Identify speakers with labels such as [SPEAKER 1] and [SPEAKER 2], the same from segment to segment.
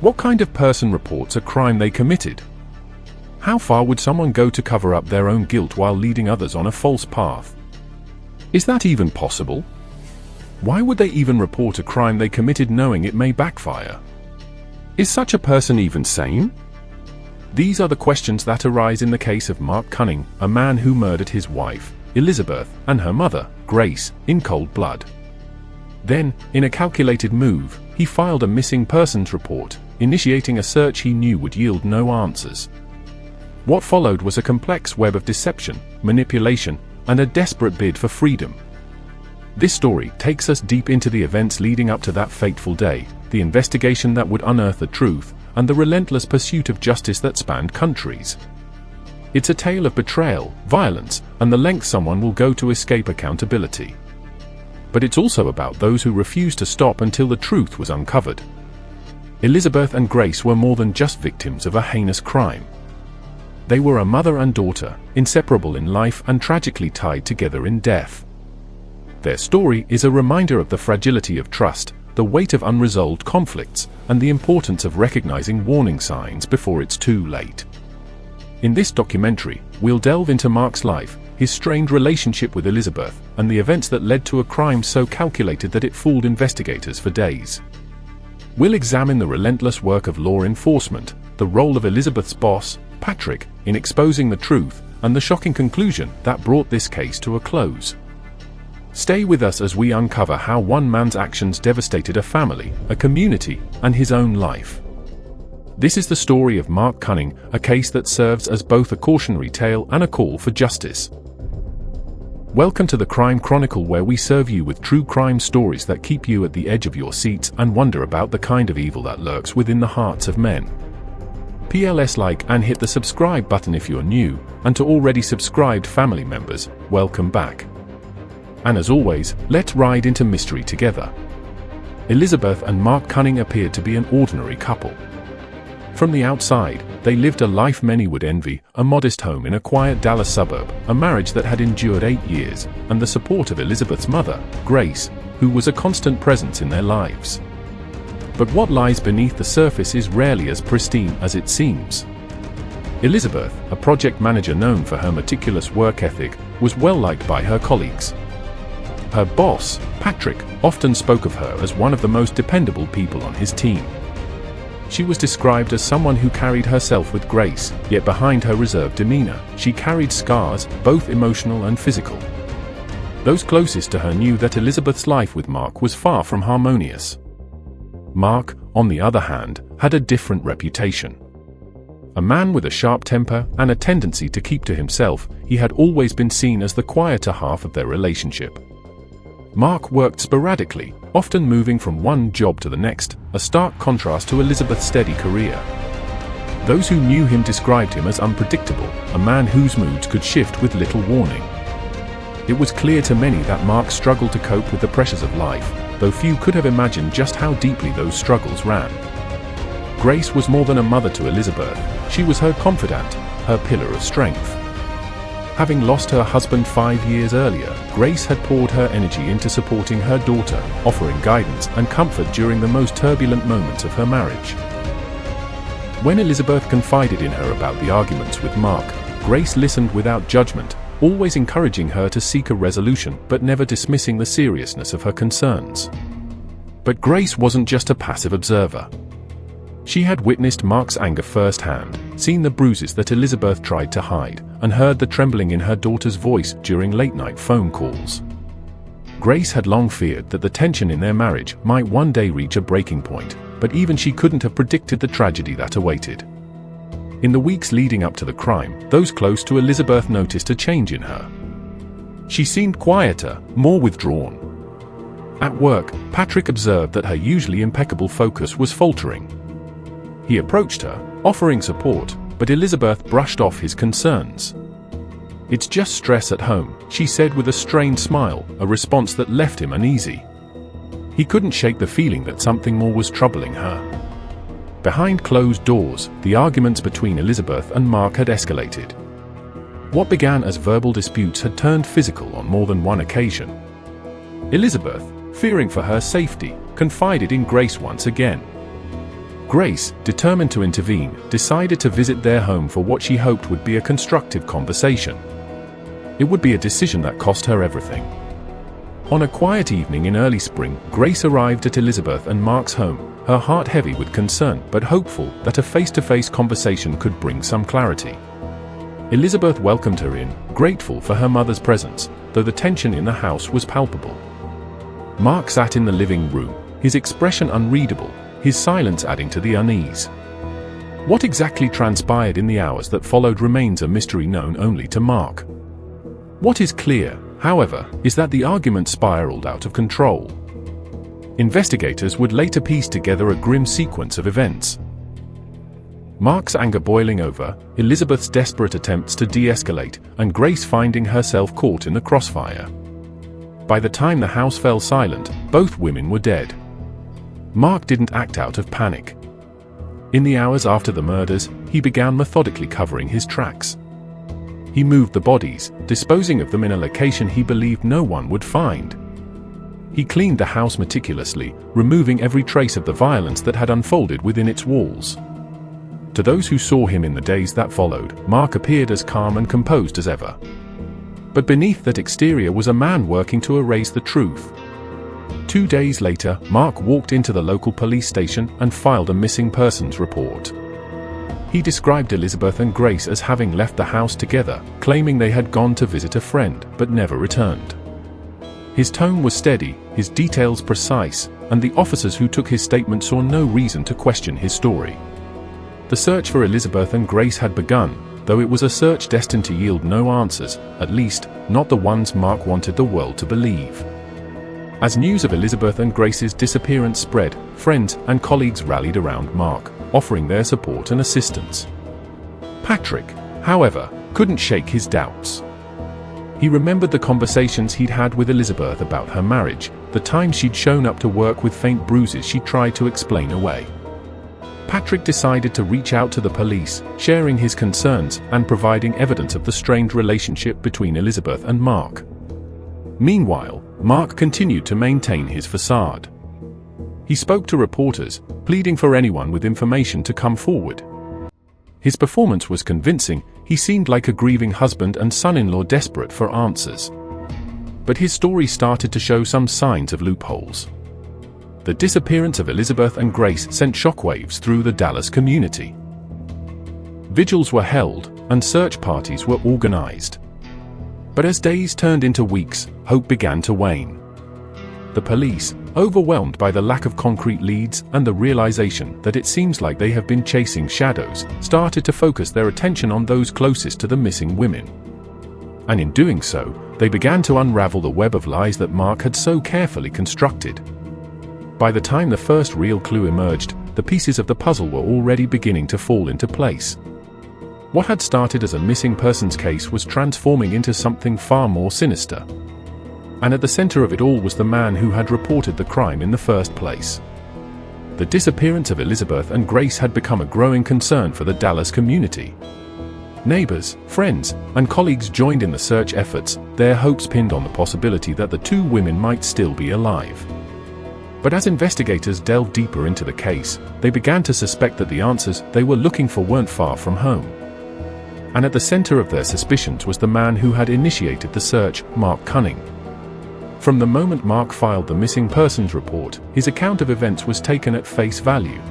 [SPEAKER 1] What kind of person reports a crime they committed? How far would someone go to cover up their own guilt while leading others on a false path? Is that even possible? Why would they even report a crime they committed knowing it may backfire? Is such a person even sane? These are the questions that arise in the case of Mark Cunning, a man who murdered his wife, Elizabeth, and her mother, Grace, in cold blood. Then, in a calculated move, he filed a missing persons report, initiating a search he knew would yield no answers. What followed was a complex web of deception, manipulation, and a desperate bid for freedom. This story takes us deep into the events leading up to that fateful day, the investigation that would unearth the truth, and the relentless pursuit of justice that spanned countries. It's a tale of betrayal, violence, and the length someone will go to escape accountability. But it's also about those who refused to stop until the truth was uncovered. Elizabeth and Grace were more than just victims of a heinous crime. They were a mother and daughter, inseparable in life and tragically tied together in death. Their story is a reminder of the fragility of trust, the weight of unresolved conflicts, and the importance of recognizing warning signs before it's too late. In this documentary, we'll delve into Mark's life, his strained relationship with Elizabeth, and the events that led to a crime so calculated that it fooled investigators for days. We'll examine the relentless work of law enforcement, the role of Elizabeth's boss, Patrick, in exposing the truth, and the shocking conclusion that brought this case to a close. Stay with us as we uncover how one man's actions devastated a family, a community, and his own life. This is the story of Mark Cunning, a case that serves as both a cautionary tale and a call for justice. Welcome to the Crime Chronicle, where we serve you with true crime stories that keep you at the edge of your seats and wonder about the kind of evil that lurks within the hearts of men. PLS like and hit the subscribe button if you're new, and to already subscribed family members, welcome back. And as always, let's ride into mystery together. Elizabeth and Mark Cunning appeared to be an ordinary couple. From the outside, they lived a life many would envy, a modest home in a quiet Dallas suburb, a marriage that had endured 8 years, and the support of Elizabeth's mother, Grace, who was a constant presence in their lives. But what lies beneath the surface is rarely as pristine as it seems. Elizabeth, a project manager known for her meticulous work ethic, was well liked by her colleagues. Her boss, Patrick, often spoke of her as one of the most dependable people on his team. She was described as someone who carried herself with grace, yet behind her reserved demeanor, she carried scars, both emotional and physical. Those closest to her knew that Elizabeth's life with Mark was far from harmonious. Mark, on the other hand, had a different reputation. A man with a sharp temper and a tendency to keep to himself, he had always been seen as the quieter half of their relationship. Mark worked sporadically, often moving from one job to the next, a stark contrast to Elizabeth's steady career. Those who knew him described him as unpredictable, a man whose moods could shift with little warning. It was clear to many that Mark struggled to cope with the pressures of life, though few could have imagined just how deeply those struggles ran. Grace was more than a mother to Elizabeth, she was her confidant, her pillar of strength. Having lost her husband 5 years earlier, Grace had poured her energy into supporting her daughter, offering guidance and comfort during the most turbulent moments of her marriage. When Elizabeth confided in her about the arguments with Mark, Grace listened without judgment, always encouraging her to seek a resolution but never dismissing the seriousness of her concerns. But Grace wasn't just a passive observer. She had witnessed Mark's anger firsthand, seen the bruises that Elizabeth tried to hide, and heard the trembling in her daughter's voice during late-night phone calls. Grace had long feared that the tension in their marriage might one day reach a breaking point, but even she couldn't have predicted the tragedy that awaited. In the weeks leading up to the crime, those close to Elizabeth noticed a change in her. She seemed quieter, more withdrawn. At work, Patrick observed that her usually impeccable focus was faltering. He approached her, offering support, but Elizabeth brushed off his concerns. "It's just stress at home," she said with a strained smile, a response that left him uneasy. He couldn't shake the feeling that something more was troubling her. Behind closed doors, the arguments between Elizabeth and Mark had escalated. What began as verbal disputes had turned physical on more than one occasion. Elizabeth, fearing for her safety, confided in Grace once again. Grace, determined to intervene, decided to visit their home for what she hoped would be a constructive conversation. It would be a decision that cost her everything. On a quiet evening in early spring, Grace arrived at Elizabeth and Mark's home, her heart heavy with concern but hopeful that a face-to-face conversation could bring some clarity. Elizabeth welcomed her in, grateful for her mother's presence, though the tension in the house was palpable. Mark sat in the living room, his expression unreadable, his silence adding to the unease. What exactly transpired in the hours that followed remains a mystery known only to Mark. What is clear, however, is that the argument spiraled out of control. Investigators would later piece together a grim sequence of events. Mark's anger boiling over, Elizabeth's desperate attempts to de-escalate, and Grace finding herself caught in the crossfire. By the time the house fell silent, both women were dead. Mark didn't act out of panic. In the hours after the murders, he began methodically covering his tracks. He moved the bodies, disposing of them in a location he believed no one would find. He cleaned the house meticulously, removing every trace of the violence that had unfolded within its walls. To those who saw him in the days that followed, Mark appeared as calm and composed as ever. But beneath that exterior was a man working to erase the truth. 2 days later, Mark walked into the local police station and filed a missing persons report. He described Elizabeth and Grace as having left the house together, claiming they had gone to visit a friend but never returned. His tone was steady, his details precise, and the officers who took his statement saw no reason to question his story. The search for Elizabeth and Grace had begun, though it was a search destined to yield no answers, at least, not the ones Mark wanted the world to believe. As news of Elizabeth and Grace's disappearance spread, friends and colleagues rallied around Mark, offering their support and assistance. Patrick, however, couldn't shake his doubts. He remembered the conversations he'd had with Elizabeth about her marriage, the time she'd shown up to work with faint bruises she tried to explain away. Patrick decided to reach out to the police, sharing his concerns and providing evidence of the strained relationship between Elizabeth and Mark. Meanwhile, Mark continued to maintain his facade. He spoke to reporters, pleading for anyone with information to come forward. His performance was convincing, he seemed like a grieving husband and son-in-law desperate for answers. But his story started to show some signs of loopholes. The disappearance of Elizabeth and Grace sent shockwaves through the Dallas community. Vigils were held, and search parties were organized. But as days turned into weeks, hope began to wane. The police, overwhelmed by the lack of concrete leads and the realization that it seems like they have been chasing shadows, started to focus their attention on those closest to the missing women. And in doing so, they began to unravel the web of lies that Mark had so carefully constructed. By the time the first real clue emerged, the pieces of the puzzle were already beginning to fall into place. What had started as a missing persons case was transforming into something far more sinister. And at the center of it all was the man who had reported the crime in the first place. The disappearance of Elizabeth and Grace had become a growing concern for the Dallas community. Neighbors, friends, and colleagues joined in the search efforts, their hopes pinned on the possibility that the two women might still be alive. But as investigators delved deeper into the case, they began to suspect that the answers they were looking for weren't far from home. And at the center of their suspicions was the man who had initiated the search, Mark Cunning. From the moment Mark filed the missing persons report, his account of events was taken at face value.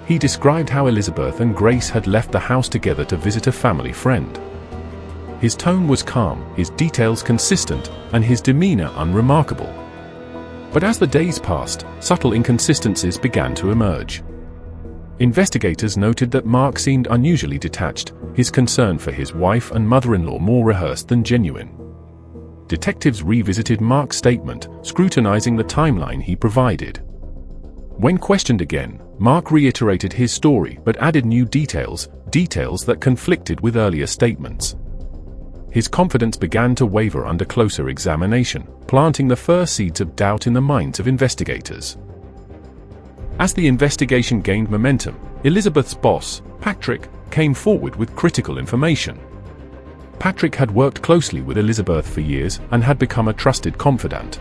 [SPEAKER 1] He described how Elizabeth and Grace had left the house together to visit a family friend. His tone was calm, his details consistent, and his demeanor unremarkable. But as the days passed, subtle inconsistencies began to emerge. Investigators noted that Mark seemed unusually detached, his concern for his wife and mother-in-law more rehearsed than genuine. Detectives revisited Mark's statement, scrutinizing the timeline he provided. When questioned again, Mark reiterated his story but added new details that conflicted with earlier statements. His confidence began to waver under closer examination, planting the first seeds of doubt in the minds of investigators. As the investigation gained momentum, Elizabeth's boss, Patrick, came forward with critical information. Patrick had worked closely with Elizabeth for years and had become a trusted confidant.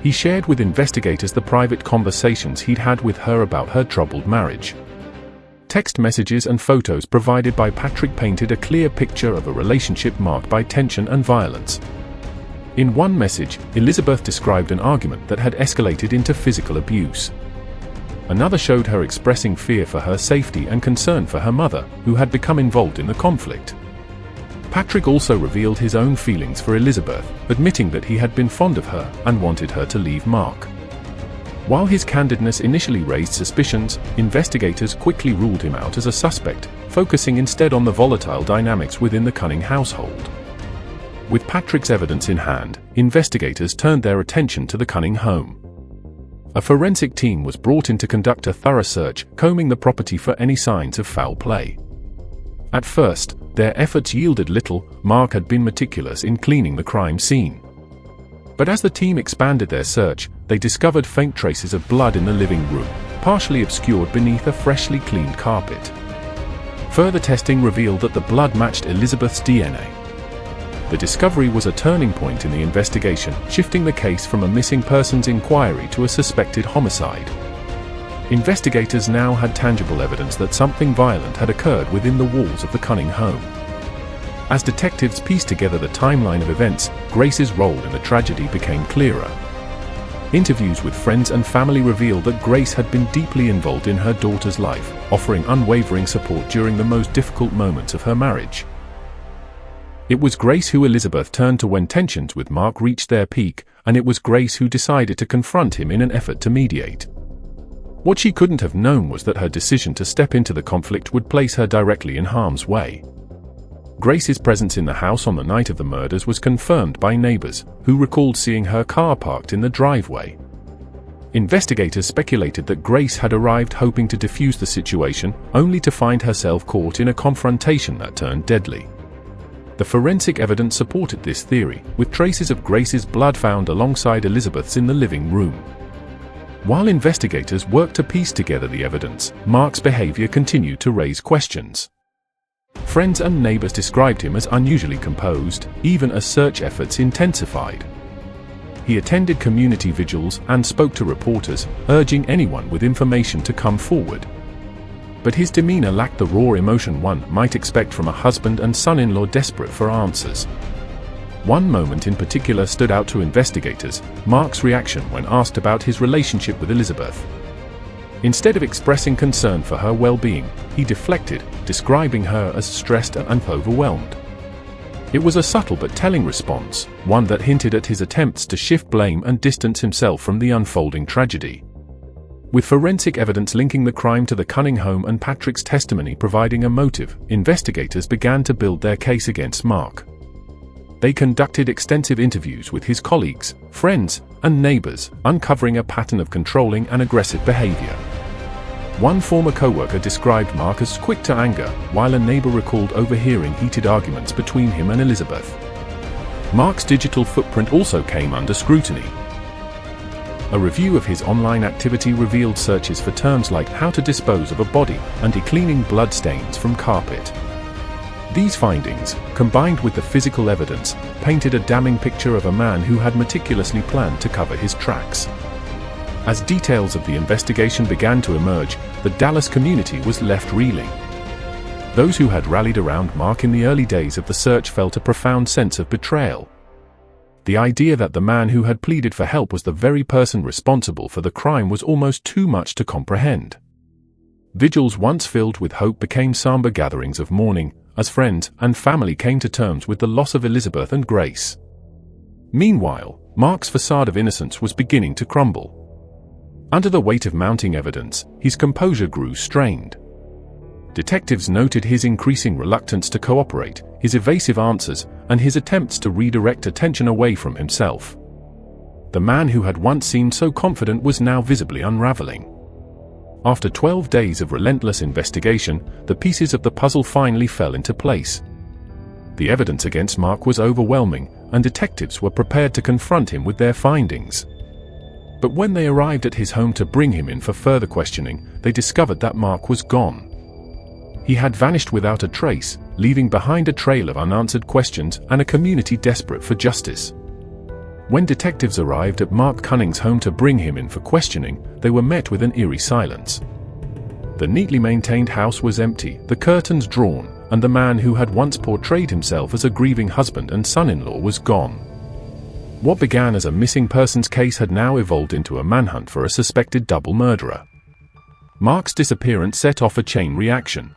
[SPEAKER 1] He shared with investigators the private conversations he'd had with her about her troubled marriage. Text messages and photos provided by Patrick painted a clear picture of a relationship marked by tension and violence. In one message, Elizabeth described an argument that had escalated into physical abuse. Another showed her expressing fear for her safety and concern for her mother, who had become involved in the conflict. Patrick also revealed his own feelings for Elizabeth, admitting that he had been fond of her and wanted her to leave Mark. While his candidness initially raised suspicions, investigators quickly ruled him out as a suspect, focusing instead on the volatile dynamics within the Cunning household. With Patrick's evidence in hand, investigators turned their attention to the Cunning home. A forensic team was brought in to conduct a thorough search, combing the property for any signs of foul play. At first, their efforts yielded little. Mark had been meticulous in cleaning the crime scene. But as the team expanded their search, they discovered faint traces of blood in the living room, partially obscured beneath a freshly cleaned carpet. Further testing revealed that the blood matched Elizabeth's DNA. The discovery was a turning point in the investigation, shifting the case from a missing persons inquiry to a suspected homicide. Investigators now had tangible evidence that something violent had occurred within the walls of the Cunning home. As detectives pieced together the timeline of events, Grace's role in the tragedy became clearer. Interviews with friends and family revealed that Grace had been deeply involved in her daughter's life, offering unwavering support during the most difficult moments of her marriage. It was Grace who Elizabeth turned to when tensions with Mark reached their peak, and it was Grace who decided to confront him in an effort to mediate. What she couldn't have known was that her decision to step into the conflict would place her directly in harm's way. Grace's presence in the house on the night of the murders was confirmed by neighbors, who recalled seeing her car parked in the driveway. Investigators speculated that Grace had arrived hoping to defuse the situation, only to find herself caught in a confrontation that turned deadly. The forensic evidence supported this theory, with traces of Grace's blood found alongside Elizabeth's in the living room. While investigators worked to piece together the evidence, Mark's behavior continued to raise questions. Friends and neighbors described him as unusually composed, even as search efforts intensified. He attended community vigils and spoke to reporters, urging anyone with information to come forward. But his demeanor lacked the raw emotion one might expect from a husband and son-in-law desperate for answers. One moment in particular stood out to investigators: Mark's reaction when asked about his relationship with Elizabeth. Instead of expressing concern for her well-being, he deflected, describing her as stressed and overwhelmed. It was a subtle but telling response, one that hinted at his attempts to shift blame and distance himself from the unfolding tragedy. With forensic evidence linking the crime to the Cunning home and Patrick's testimony providing a motive, investigators began to build their case against Mark. They conducted extensive interviews with his colleagues, friends, and neighbors, uncovering a pattern of controlling and aggressive behavior. One former co-worker described Mark as quick to anger, while a neighbor recalled overhearing heated arguments between him and Elizabeth. Mark's digital footprint also came under scrutiny. A review of his online activity revealed searches for terms like how to dispose of a body and cleaning blood stains from carpet. These findings, combined with the physical evidence, painted a damning picture of a man who had meticulously planned to cover his tracks. As details of the investigation began to emerge, the Dallas community was left reeling. Those who had rallied around Mark in the early days of the search felt a profound sense of betrayal. The idea that the man who had pleaded for help was the very person responsible for the crime was almost too much to comprehend. Vigils once filled with hope became somber gatherings of mourning, as friends and family came to terms with the loss of Elizabeth and Grace. Meanwhile, Mark's facade of innocence was beginning to crumble. Under the weight of mounting evidence, his composure grew strained. Detectives noted his increasing reluctance to cooperate, his evasive answers, and his attempts to redirect attention away from himself. The man who had once seemed so confident was now visibly unraveling. After 12 days of relentless investigation, the pieces of the puzzle finally fell into place. The evidence against Mark was overwhelming, and detectives were prepared to confront him with their findings. But when they arrived at his home to bring him in for further questioning, they discovered that Mark was gone. He had vanished without a trace, leaving behind a trail of unanswered questions and a community desperate for justice. When detectives arrived at Mark Cunning's home to bring him in for questioning, they were met with an eerie silence. The neatly maintained house was empty, the curtains drawn, and the man who had once portrayed himself as a grieving husband and son-in-law was gone. What began as a missing persons case had now evolved into a manhunt for a suspected double murderer. Mark's disappearance set off a chain reaction.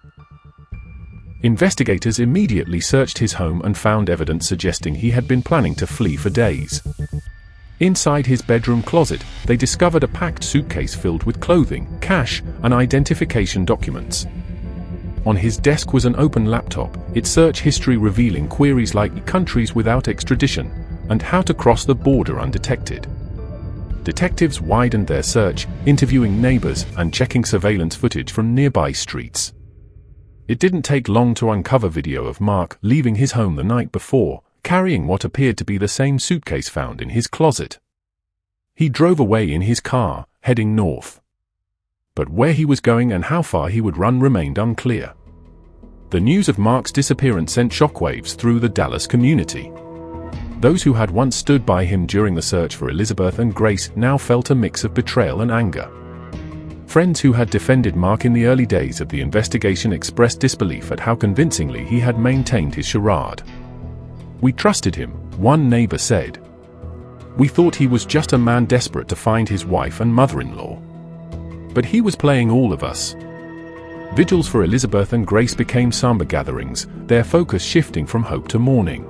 [SPEAKER 1] Investigators immediately searched his home and found evidence suggesting he had been planning to flee for days. Inside his bedroom closet, they discovered a packed suitcase filled with clothing, cash, and identification documents. On his desk was an open laptop, its search history revealing queries like countries without extradition and how to cross the border undetected. Detectives widened their search, interviewing neighbors and checking surveillance footage from nearby streets. It didn't take long to uncover video of Mark leaving his home the night before, carrying what appeared to be the same suitcase found in his closet. He drove away in his car, heading north. But where he was going and how far he would run remained unclear. The news of Mark's disappearance sent shockwaves through the Dallas community. Those who had once stood by him during the search for Elizabeth and Grace now felt a mix of betrayal and anger. Friends who had defended Mark in the early days of the investigation expressed disbelief at how convincingly he had maintained his charade. "We trusted him," one neighbor said. "We thought he was just a man desperate to find his wife and mother-in-law. But he was playing all of us." Vigils for Elizabeth and Grace became somber gatherings, their focus shifting from hope to mourning.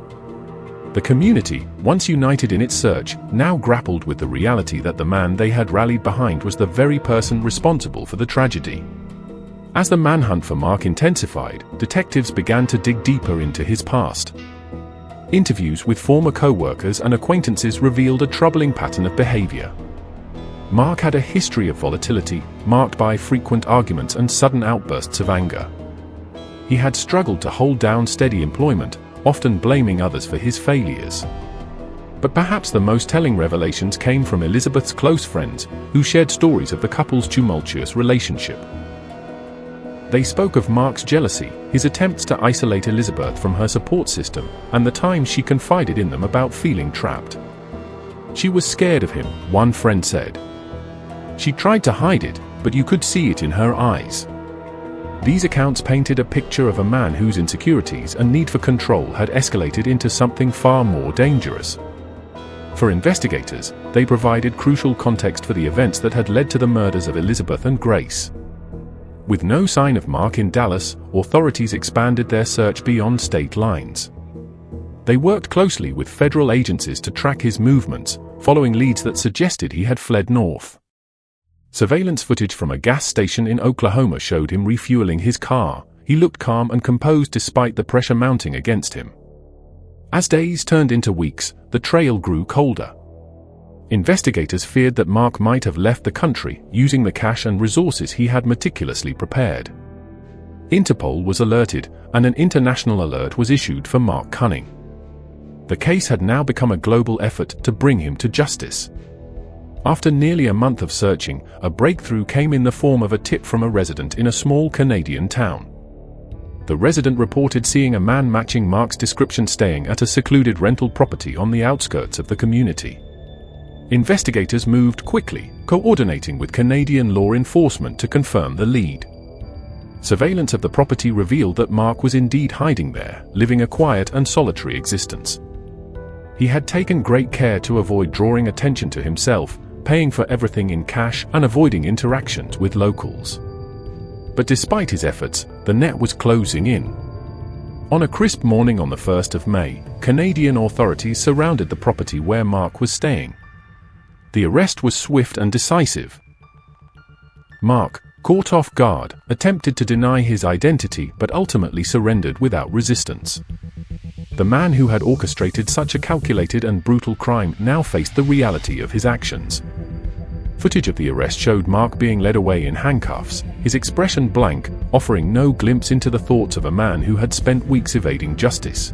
[SPEAKER 1] The community, once united in its search, now grappled with the reality that the man they had rallied behind was the very person responsible for the tragedy. As the manhunt for Mark intensified, detectives began to dig deeper into his past. Interviews with former co-workers and acquaintances revealed a troubling pattern of behavior. Mark had a history of volatility, marked by frequent arguments and sudden outbursts of anger. He had struggled to hold down steady employment, often blaming others for his failures. But perhaps the most telling revelations came from Elizabeth's close friends, who shared stories of the couple's tumultuous relationship. They spoke of Mark's jealousy, his attempts to isolate Elizabeth from her support system, and the times she confided in them about feeling trapped. "She was scared of him," one friend said. "She tried to hide it, but you could see it in her eyes." These accounts painted a picture of a man whose insecurities and need for control had escalated into something far more dangerous. For investigators, they provided crucial context for the events that had led to the murders of Elizabeth and Grace. With no sign of Mark in Dallas, authorities expanded their search beyond state lines. They worked closely with federal agencies to track his movements, following leads that suggested he had fled north. Surveillance footage from a gas station in Oklahoma showed him refueling his car. He looked calm and composed despite the pressure mounting against him. As days turned into weeks, the trail grew colder. Investigators feared that Mark might have left the country, using the cash and resources he had meticulously prepared. Interpol was alerted, and an international alert was issued for Mark Cunning. The case had now become a global effort to bring him to justice. After nearly a month of searching, a breakthrough came in the form of a tip from a resident in a small Canadian town. The resident reported seeing a man matching Mark's description staying at a secluded rental property on the outskirts of the community. Investigators moved quickly, coordinating with Canadian law enforcement to confirm the lead. Surveillance of the property revealed that Mark was indeed hiding there, living a quiet and solitary existence. He had taken great care to avoid drawing attention to himself, paying for everything in cash and avoiding interactions with locals. But despite his efforts, the net was closing in. On a crisp morning on the 1st of May, Canadian authorities surrounded the property where Mark was staying. The arrest was swift and decisive. Mark, caught off guard, attempted to deny his identity but ultimately surrendered without resistance. The man who had orchestrated such a calculated and brutal crime now faced the reality of his actions. Footage of the arrest showed Mark being led away in handcuffs, his expression blank, offering no glimpse into the thoughts of a man who had spent weeks evading justice.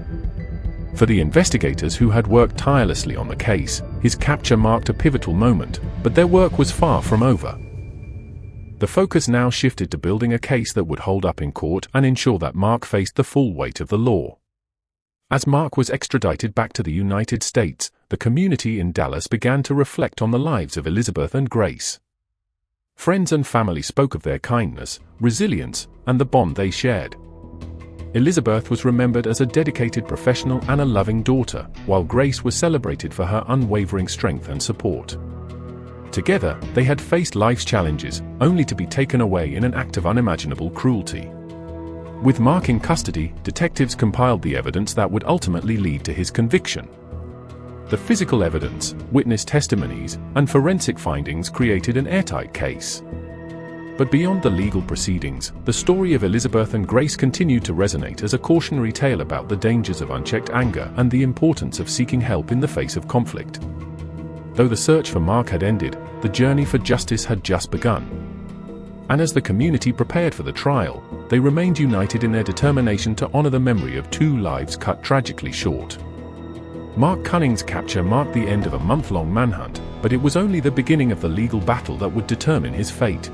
[SPEAKER 1] For the investigators who had worked tirelessly on the case, his capture marked a pivotal moment, but their work was far from over. The focus now shifted to building a case that would hold up in court and ensure that Mark faced the full weight of the law. As Mark was extradited back to the United States, the community in Dallas began to reflect on the lives of Elizabeth and Grace. Friends and family spoke of their kindness, resilience, and the bond they shared. Elizabeth was remembered as a dedicated professional and a loving daughter, while Grace was celebrated for her unwavering strength and support. Together, they had faced life's challenges, only to be taken away in an act of unimaginable cruelty. With Mark in custody, detectives compiled the evidence that would ultimately lead to his conviction. The physical evidence, witness testimonies, and forensic findings created an airtight case. But beyond the legal proceedings, the story of Elizabeth and Grace continued to resonate as a cautionary tale about the dangers of unchecked anger and the importance of seeking help in the face of conflict. Though the search for Mark had ended, the journey for justice had just begun. And as the community prepared for the trial, they remained united in their determination to honor the memory of two lives cut tragically short. Mark Cunning's capture marked the end of a month-long manhunt, but it was only the beginning of the legal battle that would determine his fate.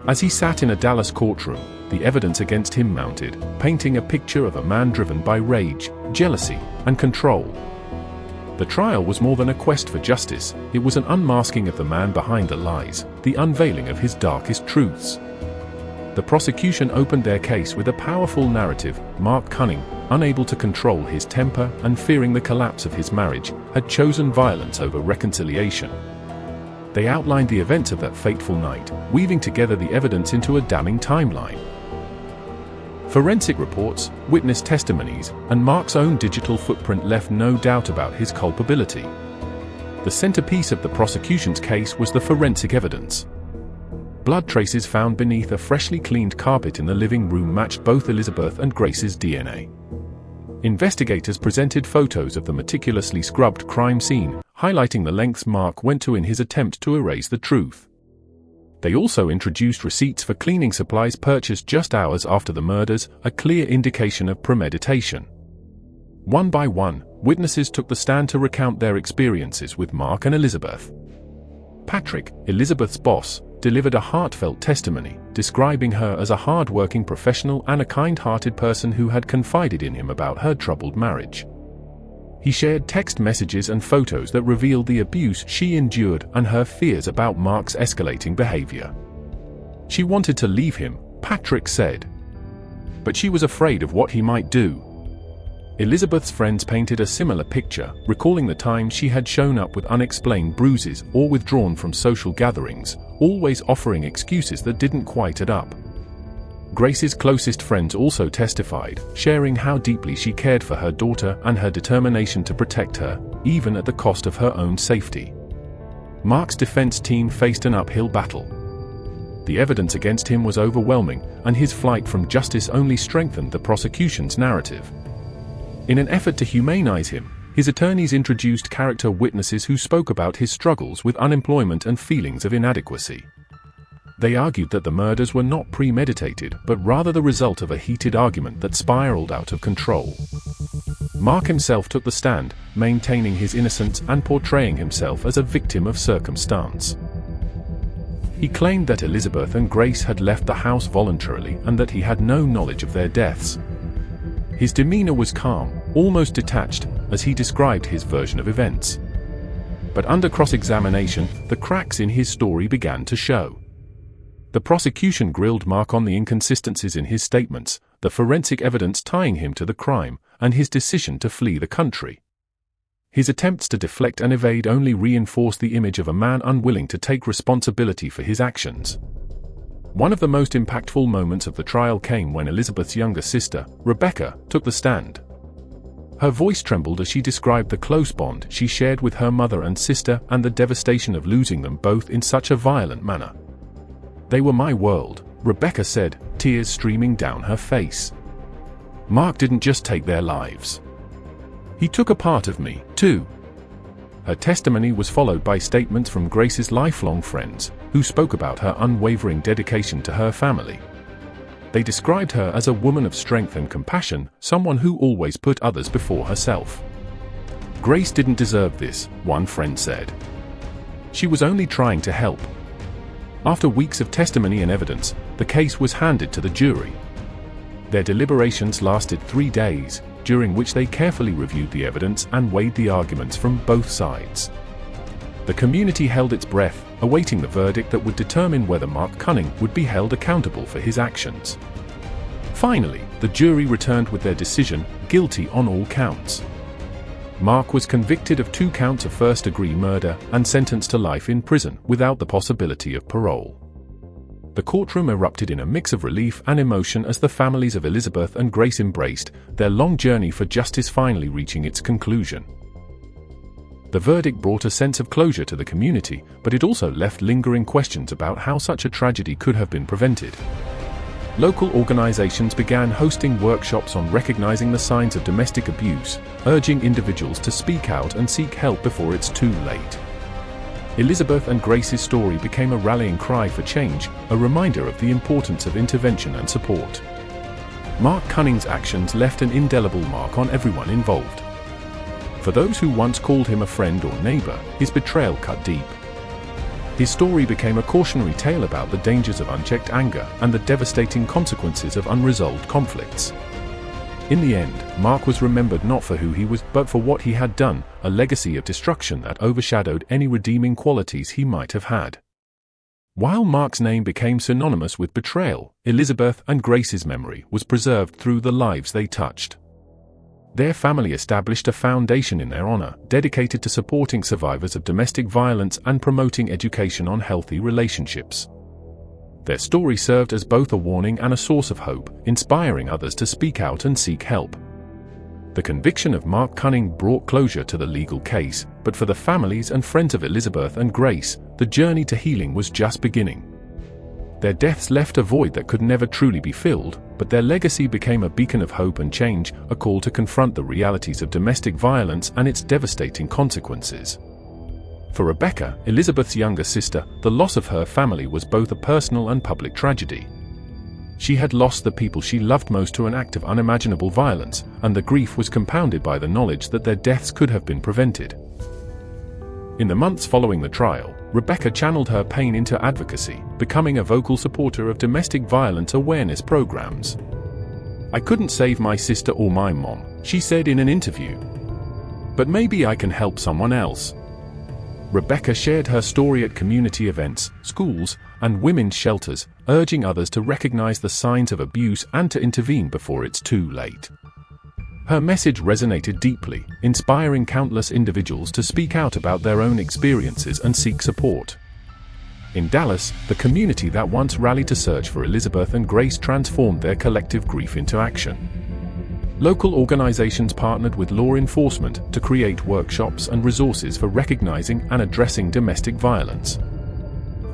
[SPEAKER 1] As he sat in a Dallas courtroom, the evidence against him mounted, painting a picture of a man driven by rage, jealousy, and control. The trial was more than a quest for justice, it was an unmasking of the man behind the lies, the unveiling of his darkest truths. The prosecution opened their case with a powerful narrative. Mark Cunning, unable to control his temper and fearing the collapse of his marriage, had chosen violence over reconciliation. They outlined the events of that fateful night, weaving together the evidence into a damning timeline. Forensic reports, witness testimonies, and Mark's own digital footprint left no doubt about his culpability. The centerpiece of the prosecution's case was the forensic evidence. Blood traces found beneath a freshly cleaned carpet in the living room matched both Elizabeth and Grace's DNA. Investigators presented photos of the meticulously scrubbed crime scene, highlighting the lengths Mark went to in his attempt to erase the truth. They also introduced receipts for cleaning supplies purchased just hours after the murders, a clear indication of premeditation. One by one, witnesses took the stand to recount their experiences with Mark and Elizabeth. Patrick, Elizabeth's boss, delivered a heartfelt testimony, describing her as a hard-working professional and a kind-hearted person who had confided in him about her troubled marriage. He shared text messages and photos that revealed the abuse she endured and her fears about Mark's escalating behavior. She wanted to leave him, Patrick said. But she was afraid of what he might do. Elizabeth's friends painted a similar picture, recalling the times she had shown up with unexplained bruises or withdrawn from social gatherings, always offering excuses that didn't quite add up. Grace's closest friends also testified, sharing how deeply she cared for her daughter and her determination to protect her, even at the cost of her own safety. Mark's defense team faced an uphill battle. The evidence against him was overwhelming, and his flight from justice only strengthened the prosecution's narrative. In an effort to humanize him, his attorneys introduced character witnesses who spoke about his struggles with unemployment and feelings of inadequacy. They argued that the murders were not premeditated, but rather the result of a heated argument that spiraled out of control. Mark himself took the stand, maintaining his innocence and portraying himself as a victim of circumstance. He claimed that Elizabeth and Grace had left the house voluntarily and that he had no knowledge of their deaths. His demeanor was calm, almost detached, as he described his version of events. But under cross-examination, the cracks in his story began to show. The prosecution grilled Mark on the inconsistencies in his statements, the forensic evidence tying him to the crime, and his decision to flee the country. His attempts to deflect and evade only reinforced the image of a man unwilling to take responsibility for his actions. One of the most impactful moments of the trial came when Elizabeth's younger sister, Rebecca, took the stand. Her voice trembled as she described the close bond she shared with her mother and sister and the devastation of losing them both in such a violent manner. "They were my world," Rebecca said, tears streaming down her face. "Mark didn't just take their lives. He took a part of me, too." Her testimony was followed by statements from Grace's lifelong friends, who spoke about her unwavering dedication to her family. They described her as a woman of strength and compassion, someone who always put others before herself. "Grace didn't deserve this," one friend said. "She was only trying to help." After weeks of testimony and evidence, the case was handed to the jury. Their deliberations lasted 3 days, during which they carefully reviewed the evidence and weighed the arguments from both sides. The community held its breath, awaiting the verdict that would determine whether Mark Cunning would be held accountable for his actions. Finally, the jury returned with their decision, guilty on all counts. Mark was convicted of 2 counts of first-degree murder and sentenced to life in prison without the possibility of parole. The courtroom erupted in a mix of relief and emotion as the families of Elizabeth and Grace embraced, their long journey for justice finally reaching its conclusion. The verdict brought a sense of closure to the community, but it also left lingering questions about how such a tragedy could have been prevented. Local organizations began hosting workshops on recognizing the signs of domestic abuse, urging individuals to speak out and seek help before it's too late. Elizabeth and Grace's story became a rallying cry for change, a reminder of the importance of intervention and support. Mark Cunning's actions left an indelible mark on everyone involved. For those who once called him a friend or neighbor, his betrayal cut deep. His story became a cautionary tale about the dangers of unchecked anger and the devastating consequences of unresolved conflicts. In the end, Mark was remembered not for who he was, but for what he had done, a legacy of destruction that overshadowed any redeeming qualities he might have had. While Mark's name became synonymous with betrayal, Elizabeth and Grace's memory was preserved through the lives they touched. Their family established a foundation in their honor, dedicated to supporting survivors of domestic violence and promoting education on healthy relationships. Their story served as both a warning and a source of hope, inspiring others to speak out and seek help. The conviction of Mark Cunning brought closure to the legal case, but for the families and friends of Elizabeth and Grace, the journey to healing was just beginning. Their deaths left a void that could never truly be filled, but their legacy became a beacon of hope and change, a call to confront the realities of domestic violence and its devastating consequences. For Rebecca, Elizabeth's younger sister, the loss of her family was both a personal and public tragedy. She had lost the people she loved most to an act of unimaginable violence, and the grief was compounded by the knowledge that their deaths could have been prevented. In the months following the trial, Rebecca channeled her pain into advocacy, becoming a vocal supporter of domestic violence awareness programs. "I couldn't save my sister or my mom," she said in an interview. "But maybe I can help someone else." Rebecca shared her story at community events, schools, and women's shelters, urging others to recognize the signs of abuse and to intervene before it's too late. Her message resonated deeply, inspiring countless individuals to speak out about their own experiences and seek support. In Dallas, the community that once rallied to search for Elizabeth and Grace transformed their collective grief into action. Local organizations partnered with law enforcement to create workshops and resources for recognizing and addressing domestic violence.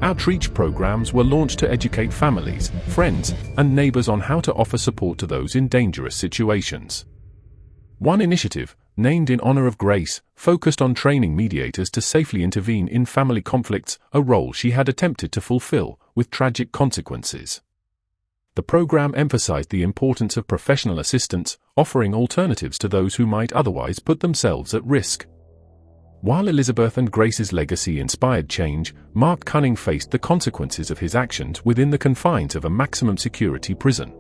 [SPEAKER 1] Outreach programs were launched to educate families, friends, and neighbors on how to offer support to those in dangerous situations. One initiative, named in honor of Grace, focused on training mediators to safely intervene in family conflicts, a role she had attempted to fulfill, with tragic consequences. The program emphasized the importance of professional assistance, offering alternatives to those who might otherwise put themselves at risk. While Elizabeth and Grace's legacy inspired change, Mark Cunning faced the consequences of his actions within the confines of a maximum security prison.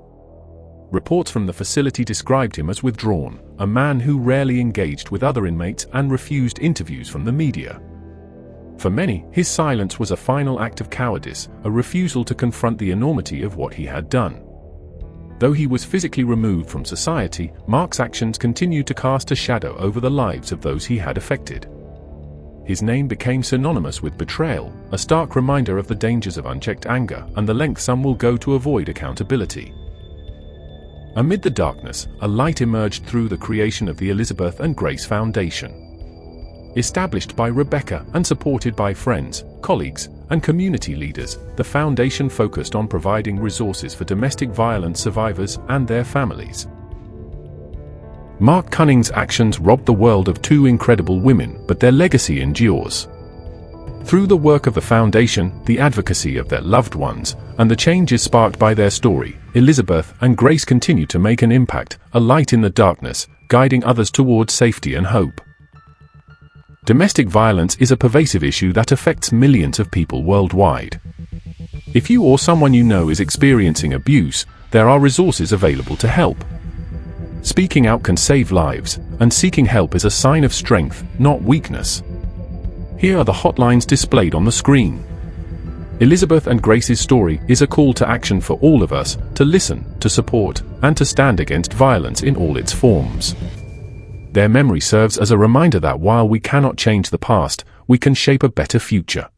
[SPEAKER 1] Reports from the facility described him as withdrawn, a man who rarely engaged with other inmates and refused interviews from the media. For many, his silence was a final act of cowardice, a refusal to confront the enormity of what he had done. Though he was physically removed from society, Mark's actions continued to cast a shadow over the lives of those he had affected. His name became synonymous with betrayal, a stark reminder of the dangers of unchecked anger and the lengths some will go to avoid accountability. Amid the darkness, a light emerged through the creation of the Elizabeth and Grace Foundation. Established by Rebecca and supported by friends, colleagues, and community leaders, the foundation focused on providing resources for domestic violence survivors and their families. Mark Cunning's actions robbed the world of 2 incredible women, but their legacy endures. Through the work of the foundation, the advocacy of their loved ones, and the changes sparked by their story, Elizabeth and Grace continue to make an impact, a light in the darkness, guiding others towards safety and hope. Domestic violence is a pervasive issue that affects millions of people worldwide. If you or someone you know is experiencing abuse, there are resources available to help. Speaking out can save lives, and seeking help is a sign of strength, not weakness. Here are the hotlines displayed on the screen. Elizabeth and Grace's story is a call to action for all of us to listen, to support, and to stand against violence in all its forms. Their memory serves as a reminder that while we cannot change the past, we can shape a better future.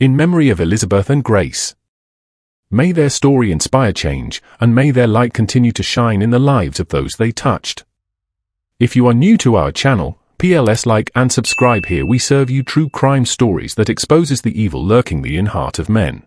[SPEAKER 1] In memory of Elizabeth and Grace. May their story inspire change, and may their light continue to shine in the lives of those they touched. If you are new to our channel, please like and subscribe. Here we serve you true crime stories that exposes the evil lurking in the heart of men.